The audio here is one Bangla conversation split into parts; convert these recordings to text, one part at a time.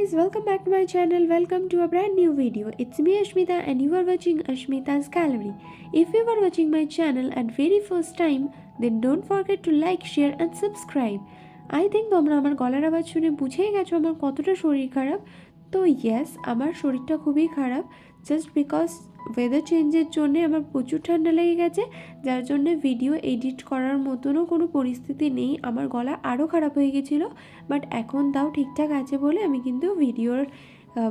guys, welcome back to my channel. Welcome to a brand new video. It's me Ashmita and you are watching Ashmita's Gallery. If you are watching my channel at very first time, then don't forget to like, share and subscribe. I think তোমরা আমার গলার আওয়াজ শুনে বুঝেই গেছো আমার কতটা শরীর খারাপ। তো ইয়েস, আমার শরীরটা খুবই খারাপ জাস্ট বিকজ ওয়েদার চেঞ্জের জন্যে আমার প্রচুর ঠান্ডা লেগে গেছে, যার জন্যে ভিডিও এডিট করার মতনও কোনো পরিস্থিতি নেই। আমার গলা আরও খারাপ হয়ে গেছিলো, বাট এখন তাও ঠিকঠাক আছে বলে আমি কিন্তু ভিডিওর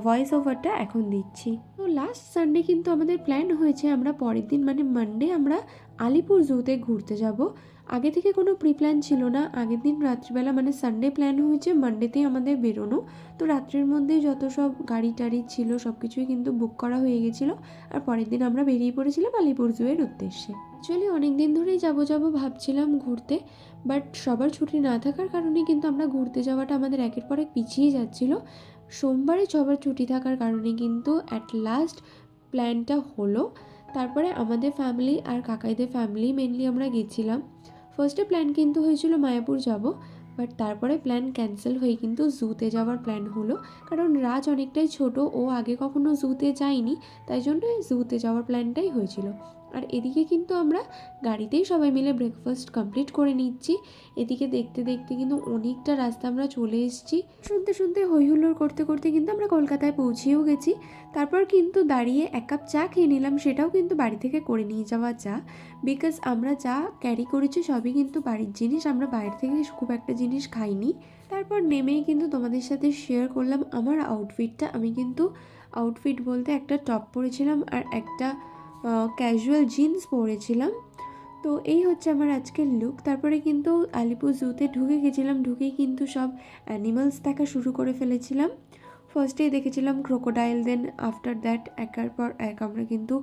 ভয়েস ওভারটা এখন দিচ্ছি। তো লাস্ট সানডে কিন্তু আমাদের প্ল্যান হয়েছে আমরা পরের দিন মানে মানডে আমরা আলিপুর জুতে ঘুরতে যাব। আগে থেকে কোনো প্রি প্ল্যান ছিল না, আগের দিন রাত্রিবেলা মানে সানডে প্ল্যান হয়েছে, মানডেতেই আমাদের বেরোনো। তো রাত্রের মধ্যেই যত সব গাড়ি টাড়ি ছিল সব কিছুই কিন্তু বুক করা হয়ে গেছিলো, আর পরের দিন আমরা বেরিয়ে পড়েছিলাম আলিপুর জুয়ের উদ্দেশ্যে। অ্যাকচুয়ালি অনেক দিন ধরেই যাবো ভাবছিলাম ঘুরতে, বাট সবার ছুটি না থাকার কারণে কিন্তু আমরা ঘুরতে যাওয়াটা আমাদের একের পর এক পিছিয়ে যাচ্ছিলো। সোমবারে সবার ছুটি থাকার কারণে কিন্তু অ্যাট লাস্ট প্ল্যানটা হলো। তারপরে আমাদের ফ্যামিলি আর কাকাইদের ফ্যামিলি মেনলি আমরা গেছিলাম। ফার্স্টে প্ল্যান কিন্তু হয়েছিল মায়াপুর যাব, বাট তারপরে প্ল্যান ক্যান্সেল হয়ে কিন্তু জুতে যাওয়ার প্ল্যান হলো, কারণ রাজ অনেকটাই ছোট, ও আগে কখনো জুতে যায়নি, তাই জন্য জুতে যাওয়ার প্ল্যানটাই হয়েছিল। আর এদিকে কিন্তু আমরা গাড়িতেই সবাই মিলে ব্রেকফাস্ট কমপ্লিট করে নিচ্ছি। এদিকে দেখতে দেখতে কিন্তু অনেকটা রাস্তা আমরা চলে এসেছি, শুনতে শুনতে হইহুল্লোড় করতে করতে কিন্তু আমরা কলকাতায় পৌঁছেও গেছি। তারপর কিন্তু দাঁড়িয়ে এক কাপ চা খেয়ে নিলাম, সেটাও কিন্তু বাড়ি থেকে করে নিয়ে যাওয়া চা, বিকজ আমরা যা ক্যারি করেছি সবই কিন্তু বাড়ির জিনিস, আমরা বাইরে থেকে খুব একটা জিনিস খাইনি। তারপর নেমেই কিন্তু তোমাদের সাথে শেয়ার করলাম আমার আউটফিটটা। আমি কিন্তু আউটফিট বলতে একটা টপ পরেছিলাম আর একটা ক্যাজুয়াল জিন্স পরেছিলাম। তো এই হচ্ছে আমার আজকের লুক। তারপরে কিন্তু আলিপুর জুতে ঢুকে গেছিলাম, ঢুকেই কিন্তু সব অ্যানিমালস দেখা শুরু করে ফেলেছিলাম। ফার্স্টেই দেখেছিলাম ক্রোকোডাইল, দেন আফটার দ্যাট একের পর এক আমরা কিন্তু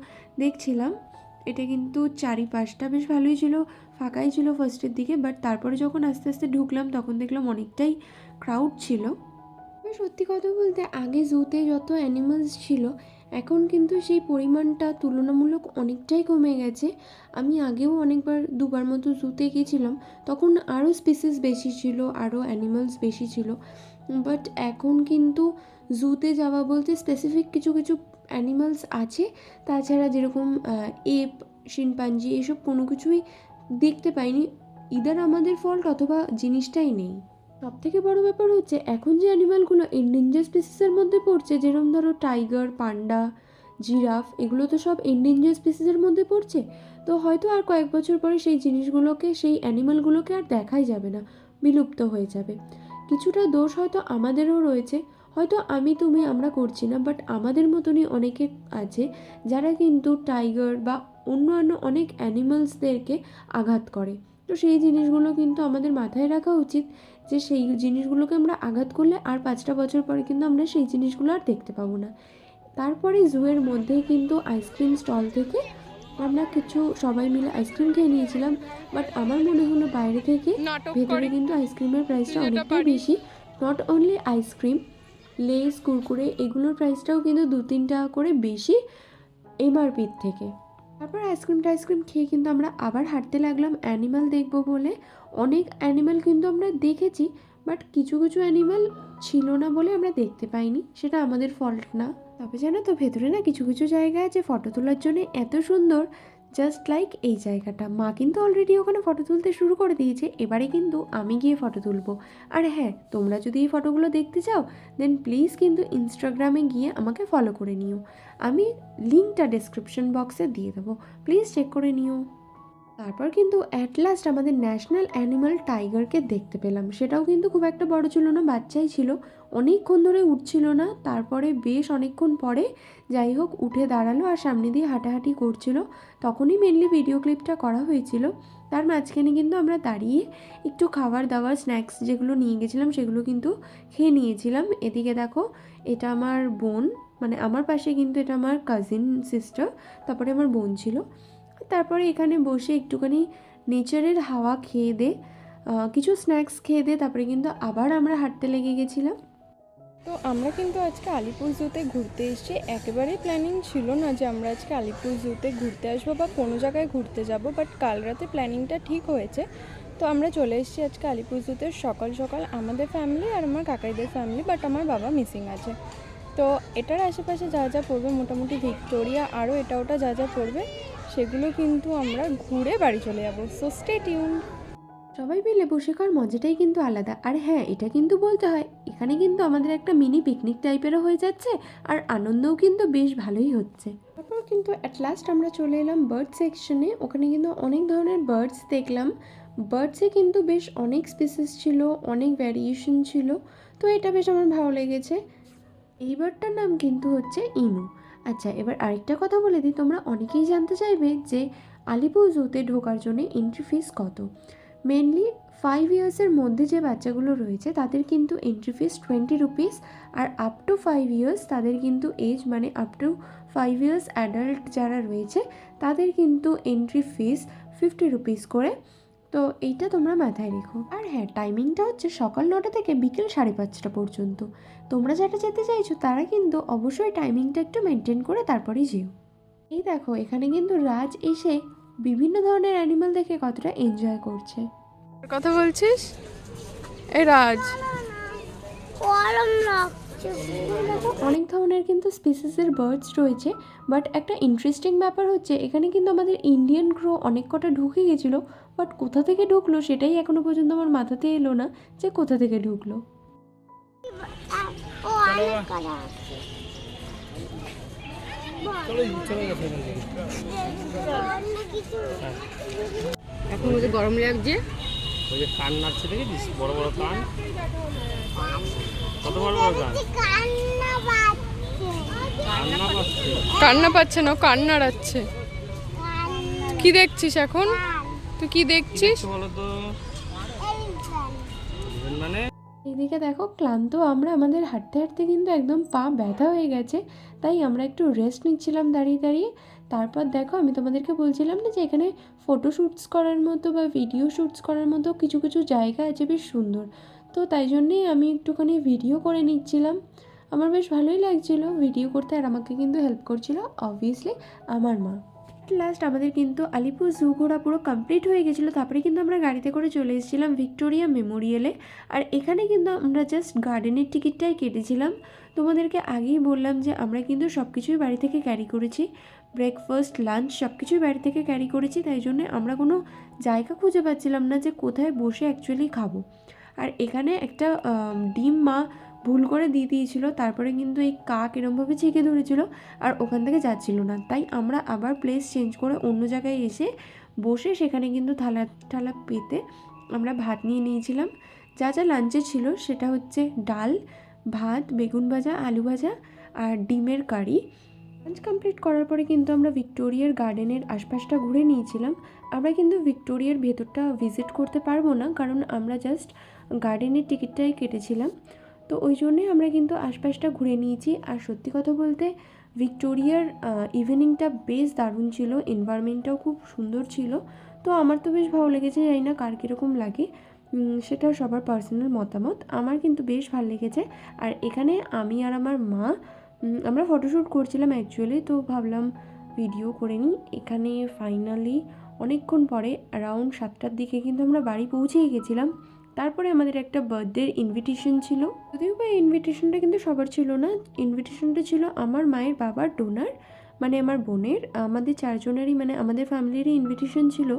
দেখছিলাম। এটা কিন্তু চারিপাশটা বেশ ভালোই ছিল, ফাঁকাই ছিল ফার্স্টের দিকে, বাট তারপরে যখন আস্তে আস্তে ঢুকলাম তখন দেখলাম অনেকটাই ক্রাউড ছিল। সত্যি কথা বলতে আগে জুতে যত অ্যানিমালস ছিল এখন কিন্তু সেই পরিমাণটা তুলনামূলক অনেকটাই কমে গেছে। আমি আগেও অনেকবার দুবার মতো জুতে গিয়েছিলাম, তখন আরও স্পিসিস বেশি ছিল, আরও অ্যানিমালস বেশি ছিল, বাট এখন কিন্তু জুতে যাওয়া বলতে স্পেসিফিক কিছু কিছু অ্যানিমালস আছে, তাছাড়া যেরকম এপ, শিম্পাঞ্জি এসব কোনো কিছুই দেখতে পাইনি। ইদার আমাদের ফল্ট অথবা জিনিসটাই নেই। সবথেকে বড় ব্যাপার হচ্ছে এখন যে অ্যানিমালগুলো এন্ডেঞ্জার স্পিসিসের মধ্যে পড়ছে, যেরকম ধরো টাইগার, পান্ডা, জিরাফ, এগুলো তো সব এন্ডেঞ্জার স্পিসিসের মধ্যে পড়ছে। তো হয়তো আর কয়েক বছর পরে সেই জিনিসগুলোকে, সেই অ্যানিমালগুলোকে আর দেখাই যাবে না, বিলুপ্ত হয়ে যাবে। কিছুটা দোষ হয়তো আমাদেরও রয়েছে, হয়তো আমি তুমি আমরা করছি না, বাট আমাদের মতনই অনেকে আছে যারা কিন্তু টাইগার বা অন্যান্য অনেক অ্যানিমালসদেরকে আঘাত করে। তো সেই জিনিসগুলো কিন্তু আমাদের মাথায় রাখা উচিত যে সেই জিনিসগুলোকে আমরা আঘাত করলে আর 5টা বছর পরে কিন্তু আমরা সেই জিনিসগুলো আর দেখতে পাবো না। তারপরে জুয়ের মধ্যেই কিন্তু আইসক্রিম স্টল থেকে আমরা কিছু সবাই মিলে আইসক্রিম খেয়ে নিয়েছিলাম, বাট আমার মনে হলো বাইরে থেকে ভেতরে কিন্তু আইসক্রিমের প্রাইসটা অনেকটাই বেশি। Not only ice cream, less, Kurkure এগুলোর প্রাইসটাও কিন্তু 2-3 টাকা করে বেশি এমআরপির থেকে। তারপর আইসক্রিম খেয়ে কিন্তু আমরা আবার হাঁটতে লাগলাম অ্যানিমাল দেখবো বলে। অনেক অ্যানিমাল কিন্তু আমরা দেখেছি, বাট কিছু কিছু অ্যানিমাল ছিল না বলে আমরা দেখতে পাইনি, সেটা আমাদের ফল্ট না। তবে জানো তো ভেতরে না কিছু কিছু জায়গা আছে ফটো তোলার জন্য এত সুন্দর, জাস্ট লাইক এই জায়গাটা। মা কিন্তু অলরেডি ওখানে ফটো তুলতে শুরু করে দিয়েছে, এবারে কিন্তু আমি গিয়ে ফটো তুলবো। আর হ্যাঁ, তোমরা যদি এই ফটোগুলো দেখতে চাও দেন প্লিজ কিন্তু ইনস্টাগ্রামে গিয়ে আমাকে ফলো করে নিও, আমি লিঙ্কটা ডেসক্রিপশন বক্সে দিয়ে দেবো, প্লিজ চেক করে নিও। তারপর কিন্তু অ্যাট লাস্ট আমাদের ন্যাশনাল অ্যানিমাল টাইগারকে দেখতে পেলাম, সেটাও কিন্তু খুব একটা বড় ছিল না, বাচ্চাই ছিল, অনেকক্ষণ ধরে উঠছিল না। তারপরে বেশ অনেকক্ষণ পরে যাই হোক উঠে দাঁড়ালো আর সামনে দিয়ে হাঁটাহাঁটি করছিল, তখনই মেনলি ভিডিও ক্লিপটা করা হয়েছিল। তার মাঝখানে কিন্তু আমরা দাঁড়িয়ে একটু খাবার দাবার স্ন্যাক্স যেগুলো নিয়ে গেছিলাম সেগুলো কিন্তু খেয়ে নিয়েছিলাম। এদিকে দেখো, এটা আমার বোন, মানে আমার পাশে কিন্তু এটা আমার কাজিন সিস্টার, তারপরে আমার বোন ছিল। তারপরে এখানে বসে একটুখানি নেচারের হাওয়া খেয়ে দে, কিছু স্ন্যাক্স খেয়ে দে, তারপরে কিন্তু আবার আমরা হাঁটতে লেগে গেছিলাম। তো আমরা কিন্তু আজকে আলিপুর জুতে ঘুরতে এসেছি, একেবারেই প্ল্যানিং ছিল না যে আমরা আজকে আলিপুর জুতে ঘুরতে আসবো বা কোনো জায়গায় ঘুরতে যাব, বাট কাল রাতে প্ল্যানিংটা ঠিক হয়েছে। তো তো আমরা চলে এসেছি আজকে আলিপুরদুয়ারে সকাল সকাল, আমাদের ফ্যামিলি আর আমার কাকাইদের ফ্যামিলি, বাট আমার বাবা মিসিং আছে। তো এটার আশেপাশে যা যা পড়বে, মোটামুটি ভিক্টোরিয়া আরও এটা ওটা যা যা পড়বে, সেগুলো কিন্তু আমরা ঘুরে বাড়ি চলে যাবো। So stay tuned. সবাই মিলে বসে খাওয়ার মজাটাই কিন্তু আলাদা। আর হ্যাঁ, এটা কিন্তু বলতে হয়, এখানে কিন্তু আমাদের একটা মিনি পিকনিক টাইপেরও হয়ে যাচ্ছে, আর আনন্দও কিন্তু বেশ ভালোই হচ্ছে। তারপর কিন্তু অ্যাট লাস্ট আমরা চলে এলাম বার্ড সেকশনে। ওখানে কিন্তু অনেক ধরনের বার্ডস দেখলাম। বার্ডসে কিন্তু বেশ অনেক স্পিসিস ছিল, অনেক ভ্যারিয়েশন ছিল। তো এটা বেশ আমার ভালো লেগেছে। এই বার্ডটার নাম কিন্তু হচ্ছে ইনু। আচ্ছা, এবার আরেকটা কথা বলে দিই, তোমরা অনেকেই জানতে চাইবে যে আলিপুর জুতে ঢোকার জন্য এন্ট্রি ফিস কত। মেনলি 5 ইয়ার্সের মধ্যে যে বাচ্চাগুলো রয়েছে তাদের কিন্তু এন্ট্রি ফিস 20 রুপিস, আর আপ টু 5 ইয়ার্স তাদের কিন্তু এজ, মানে আপ টু 5 ইয়ার্স অ্যাডাল্ট যারা রয়েছে তাদের কিন্তু এন্ট্রি ফিস 50 রুপিস করে। তো এইটা তোমরা মাথায় রেখো। আর হ্যাঁ, টাইমিংটা হচ্ছে সকাল 9টা থেকে বিকেল 5:30 পর্যন্ত। তোমরা যারা যেতে চাইছো তারা কিন্তু অবশ্যই টাইমিংটা একটু মেনটেন করে তারপরেই যেও। এই দেখো, এখানে কিন্তু রাজ এসে বিভিন্ন ধরনের অ্যানিমাল দেখে কতটা এনজয় করছে। কথা বলছিস? এই রাজ, অনেক ধরনের কিন্তু স্পিসিসের বার্ডস রয়েছে, বাট একটা ইন্টারেস্টিং ব্যাপার হচ্ছে এখানে কিন্তু আমাদের ইন্ডিয়ান ক্রো অনেক কটা ঢুকে গেছিলো, বাট কোথা থেকে ঢুকলো সেটাই এখনো পর্যন্ত আমার মাথাতে এলো না যে কোথা থেকে ঢুকলো। এখন ওদের গরম লাগছে। ওই যে কান নাচছে, দেখেছিস? বড় বড় কান, কত বড় বড় কান। কান্না পাচ্ছে, কান্না পাচ্ছে না, কান্না নাড়াচ্ছে। কি দেখছিস এখন? তুই কি দেখছিস? বলো তো। মানে এইদিকে দেখো, ক্লান্ত আমরা, আমাদের হাঁটতে হাঁটতে কিন্তু একদম পা ব্যথা হয়ে গেছে, তাই আমরা একটু রেস্ট নিচ্ছিলাম দাঁড়িয়ে দাঁড়িয়ে। তারপর দেখো, আমি তোমাদেরকে বলছিলাম না যে এখানে ফটো শ্যুটস করার মতো বা ভিডিও শ্যুটস করার মতো কিছু কিছু জায়গা আছে বেশ সুন্দর। তো তাই জন্যেই আমি একটুখানি ভিডিও করে নিচ্ছিলাম। আমার বেশ ভালোই লাগছিলো ভিডিও করতে, আর আমাকে কিন্তু হেল্প করছিল অবভিয়াসলি আমার মা। লাস্ট আমাদের কিন্তু আলিপুর জু ঘোরা পুরো কমপ্লিট হয়ে গেছিলো। তারপরে কিন্তু আমরা গাড়িতে করে চলে এসেছিলাম ভিক্টোরিয়া মেমোরিয়ালে। আর এখানে কিন্তু আমরা জাস্ট গার্ডেনের টিকিটটাই কেটেছিলাম। তোমাদেরকে আগেই বললাম যে আমরা কিন্তু সব কিছুই বাড়ি থেকে ক্যারি করেছি, ব্রেকফাস্ট লাঞ্চ সব কিছুই বাড়ি থেকে ক্যারি করেছি। তাই জন্য আমরা কোনো জায়গা খুঁজে পাচ্ছিলাম না যে কোথায় বসে অ্যাকচুয়ালি খাবো। আর এখানে একটা ডিম মা ভুল করে দিয়ে দিয়েছিলো, তারপরে কিন্তু এই কাক এরমভাবে ছেঁকে ধরেছিল আর ওখান থেকে যাচ্ছিল না। তাই আমরা আবার প্লেস চেঞ্জ করে অন্য জায়গায় এসে বসে সেখানে কিন্তু থালা ঠালা পেতে আমরা ভাত নিয়ে নিয়েছিলাম। যা যা লাঞ্চে ছিল সেটা হচ্ছে ডাল, ভাত, বেগুন ভাজা, আলু ভাজা আর ডিমের কারি। লাঞ্চ কমপ্লিট করার পরে কিন্তু আমরা ভিক্টোরিয়ার গার্ডেনের আশপাশটা ঘুরে নিয়েছিলাম। আমরা কিন্তু ভিক্টোরিয়ার ভেতরটা ভিজিট করতে পারবো না, কারণ আমরা জাস্ট গার্ডেনের টিকিটটাই কেটেছিলাম। তো ওই জন্যে আমরা কিন্তু আশপাশটা ঘুরে নিয়েছি। আর সত্যি কথা বলতে ভিক্টোরিয়ার ইভিনিংটা বেশ দারুণ ছিল, এনভায়রনমেন্টটাও খুব সুন্দর ছিল। তো আমার তো বেশ ভালো লেগেছে, জানি না কার কীরকম লাগে, সেটা সবার পার্সোনাল মতামত। আমার কিন্তু বেশ ভালো লেগেছে। আর এখানে আমি আর আমার মা আমরা ফটোশ্যুট করছিলাম অ্যাকচুয়ালি, তো ভাবলাম ভিডিও করে নিই। এখানে ফাইনালি অনেকক্ষণ পরে অ্যারাউন্ড 7টার দিকে কিন্তু আমরা বাড়ি পৌঁছেই গেছিলাম। তারপরে আমাদের একটা বার্থডের ইনভিটেশন ছিল, যদিও বা ইনভিটেশনটা কিন্তু সবার ছিল না। ইনভিটেশনটা ছিল আমার মায়ের বাবার ডোনার, মানে আমার বোনের, আমাদের চারজনেরই, মানে আমাদের ফ্যামিলিরই ইনভিটেশন ছিল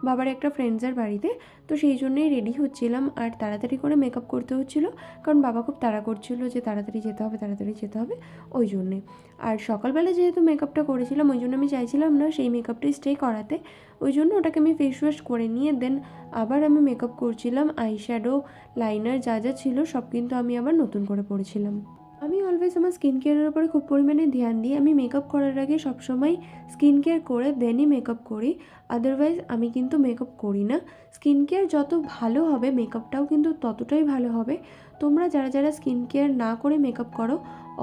বাবার একটা ফ্রেন্ডসের বাড়িতে। তো সেই জন্যই রেডি হচ্ছিলাম আর তাড়াতাড়ি করে মেকআপ করতে হচ্ছিলো, কারণ বাবা খুব তাড়া করছিল যে তাড়াতাড়ি যেতে হবে, তাড়াতাড়ি যেতে হবে, ওই জন্যে। আর সকালবেলা যেহেতু মেকআপটা করেছিলাম ওই জন্য আমি চাইছিলাম না সেই মেকআপটাই স্টে করাতে, ওই জন্য ওটাকে আমি ফেস ওয়াশ করে নিয়ে দেন আবার আমি মেকআপ করছিলাম। আইশ্যাডো, লাইনার যা যা ছিল সব কিন্তু আমি আবার নতুন করে পরেছিলাম। আমি অলওয়েজ আমার স্কিন কেয়ারের উপরে খুব পরিমাণে ধ্যান দিই। আমি মেকআপ করার আগে সবসময় স্কিন কেয়ার করে দেনই মেকআপ করি, আদারওয়াইজ আমি কিন্তু মেকআপ করি না। স্কিন কেয়ার যত ভালো হবে মেকআপটাও কিন্তু ততটাই ভালো হবে। তোমরা যারা যারা স্কিন কেয়ার না করে মেকআপ করো,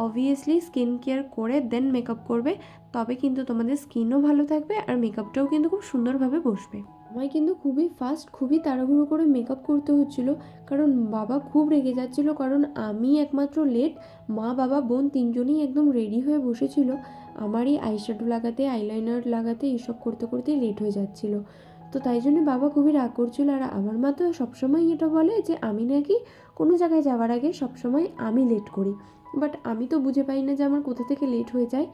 অবভিয়াসলি স্কিন কেয়ার করে দেন মেকআপ করবে, তবে কিন্তু তোমাদের স্কিনও ভালো থাকবে আর মেকআপটাও কিন্তু খুব সুন্দরভাবে বসবে। আমায় কিন্তু খুবই ফাস্ট, খুবই তাড়াহুড়ো করে মেকআপ করতে হচ্ছিলো, কারণ বাবা খুব রেগে যাচ্ছিলো, কারণ আমি একমাত্র লেট, মা বাবা বোন তিনজনই একদম রেডি হয়ে বসেছিল। আমারই আইশ্যাডো লাগাতে, আইলাইনার লাগাতে, এসব করতে করতে লেট হয়ে যাচ্ছিলো। তো তাই জন্য বাবা খুবই রাগ করছিল। আর আমার মা তো সবসময় এটা বলে যে আমি নাকি কোনো জায়গায় যাওয়ার আগে সবসময় আমি লেট করি। বাট আমি তো বুঝে পাই না যে আমার কোথা থেকে লেট হয়ে যায়।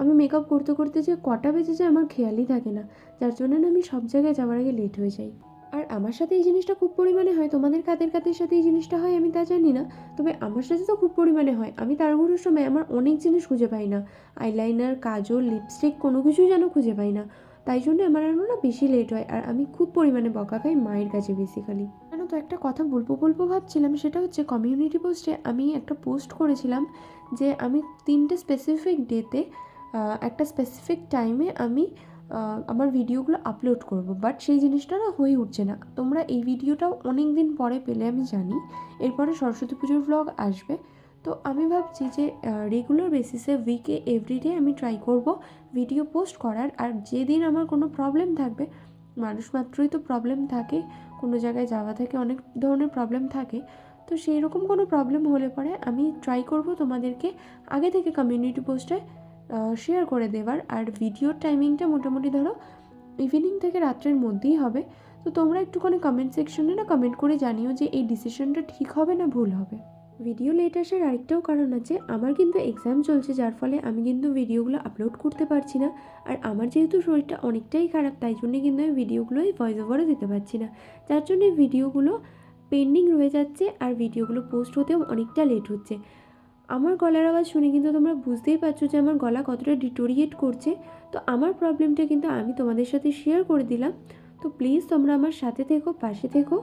আমি মেকআপ করতে করতে যে কটা বেজে যায় আমার খেয়ালই থাকে না, যার জন্য না আমি সব জায়গায় যাওয়ার আগে লেট হয়ে যাই। আর আমার সাথে এই জিনিসটা খুব পরিমাণে হয়, তোমাদের কাদের কাদের সাথে এই জিনিসটা হয় আমি তা জানি না, তবে আমার সাথে তো খুব পরিমাণে হয়। আমি তাড়াহুড়োর সময় আমার অনেক জিনিস খুঁজে পাই না, আইলাইনার, কাজল, লিপস্টিক কোনো কিছুই যেন খুঁজে পাই না। তাই জন্য আমার আরও না বেশি লেট হয়, আর আমি খুব পরিমাণে বকা খাই মায়ের কাছে বেসিক্যালি। জানো তো একটা কথা বলবো ভাবছিলাম, সেটা হচ্ছে কমিউনিটি পোস্টে আমি একটা পোস্ট করেছিলাম যে আমি 3টে স্পেসিফিক ডেতে একটা স্পেসিফিক টাইমে আমি আমার ভিডিওগুলো আপলোড করব, বাট সেই জিনিসটা না হয়ে উঠছে না। তোমরা এই ভিডিওটাও অনেক দিন পরে পেলে আমি জানি, এরপরে সরস্বতী পুজোর ভ্লগ আসবে। তো আমি ভাবছি যে রেগুলার বেসিসে উইকে এভরিডে আমি ট্রাই করব ভিডিও পোস্ট করার। আর যেদিন আমার কোনো প্রবলেম থাকবে, মানুষ মাত্রই তো প্রবলেম থাকে, কোনো জায়গায় যাওয়া থেকে অনেক ধরনের প্রবলেম থাকে, তো সেই রকম কোনো প্রবলেম হলে পরে আমি ট্রাই করব তোমাদেরকে আগে থেকে কমিউনিটি পোস্টে শেয়ার করে দেওয়ার। আর ভিডিওর টাইমিংটা মোটামুটি ধরো ইভিনিং থেকে রাত্রের মধ্যেই হবে। তো তোমরা একটুখানি কমেন্ট সেকশনে না কমেন্ট করে জানিও যে এই ডিসিশনটা ঠিক হবে না ভুল হবে। ভিডিও লেট আসার আরেকটাও কারণ আছে, আমার কিন্তু এক্সাম চলছে, যার ফলে আমি কিন্তু ভিডিওগুলো আপলোড করতে পারছি না। আর আমার যেহেতু শরীরটা অনেকটাই খারাপ, তাই জন্যে কিন্তু আমি ভিডিওগুলোই ভয়েস ওভারও দিতে পারছি না, যার জন্য ভিডিওগুলো পেন্ডিং রয়ে যাচ্ছে আর ভিডিওগুলো পোস্ট হতেও অনেকটা লেট হচ্ছে। আমার গলার আওয়াজ শুনে কিন্তু তোমরা বুঝতেই পারছো যে আমার গলা কতটা ডিটোরিয়েট করছে। তো আমার প্রবলেমটা কিন্তু আমি তোমাদের সাথে শেয়ার করে দিলাম। তো প্লিজ তোমরা আমার সাথে থেকো, পাশে থেকো।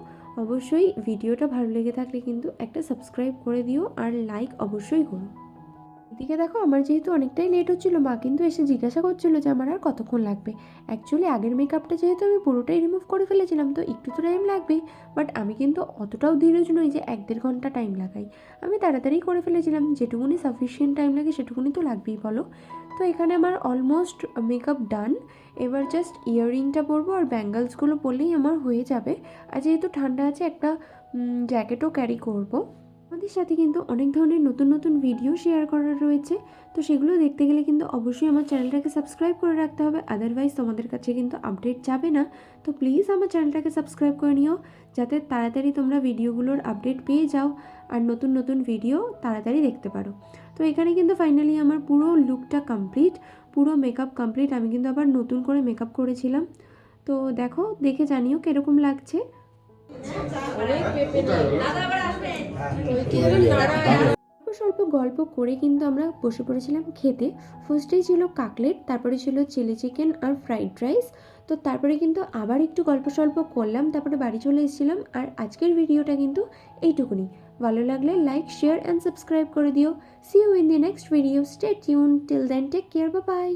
অবশ্যই ভিডিওটা ভালো লেগে থাকলে কিন্তু একটা সাবস্ক্রাইব করে দিও আর লাইক অবশ্যই করো। এদিকে দেখো আমার যেহেতু অনেকটাই লেট হচ্ছিল, মা কিন্তু এসে জিজ্ঞাসা করছিল যে আমার আর কতক্ষণ লাগবে। অ্যাকচুয়ালি আগের মেকআপটা যেহেতু আমি পুরোটাই রিমুভ করে ফেলেছিলাম, তো একটু তো টাইম লাগবেই। বাট আমি কিন্তু অতটাও ধীরজ নই যে 1-1.5 ঘন্টা টাইম লাগাই। আমি তাড়াতাড়ি করে ফেলেছিলাম, যেটুকুনি সাফিসিয়েন্ট টাইম লাগে সেটুকুনি তো লাগবেই বলো। তো এখানে আমার অলমোস্ট মেকআপ ডান। এবার জাস্ট ইয়াররিংটা পরবো আর ব্যাঙ্গলসগুলো পরলেই আমার হয়ে যাবে। আর যেহেতু ঠান্ডা আছে, একটা জ্যাকেটও ক্যারি করবো। আমাদের সাথে কিন্তু অনেক ধরনের নতুন নতুন ভিডিও শেয়ার করার রয়েছে, তো সেগুলো দেখতে গেলে কিন্তু অবশ্যই আমার চ্যানেলটাকে সাবস্ক্রাইব করে রাখতে হবে, আদারওয়াইজ তোমাদের কাছে কিন্তু আপডেট যাবে না। তো প্লিজ আমার চ্যানেলটাকে সাবস্ক্রাইব করে নিও, যাতে তাড়াতাড়ি তোমরা ভিডিওগুলোর আপডেট পেয়ে যাও আর নতুন নতুন ভিডিও তাড়াতাড়ি দেখতে পারো। তো এখানে কিন্তু ফাইনালি আমার পুরো লুকটা কমপ্লিট, পুরো মেকআপ কমপ্লিট। আমি কিন্তু আবার নতুন করে মেকআপ করেছিলাম। তো দেখো, দেখে জানিও কীরকম লাগছে। স্বল্প গল্প করে কিন্তু আমরা বসে পড়েছিলাম খেতে। ফার্স্টেই ছিল কাকলেট, তারপরে ছিল চিলি চিকেন আর ফ্রাইড রাইস। তো তারপরে কিন্তু আবার একটু গল্প স্বল্প করলাম, তারপরে বাড়ি চলে এসেছিলাম। আর আজকের ভিডিওটা কিন্তু এইটুকুনি। ভালো লাগলে লাইক, শেয়ার অ্যান্ড সাবস্ক্রাইব করে দিও। See you in the next video. Stay tune till then, take care, bye by.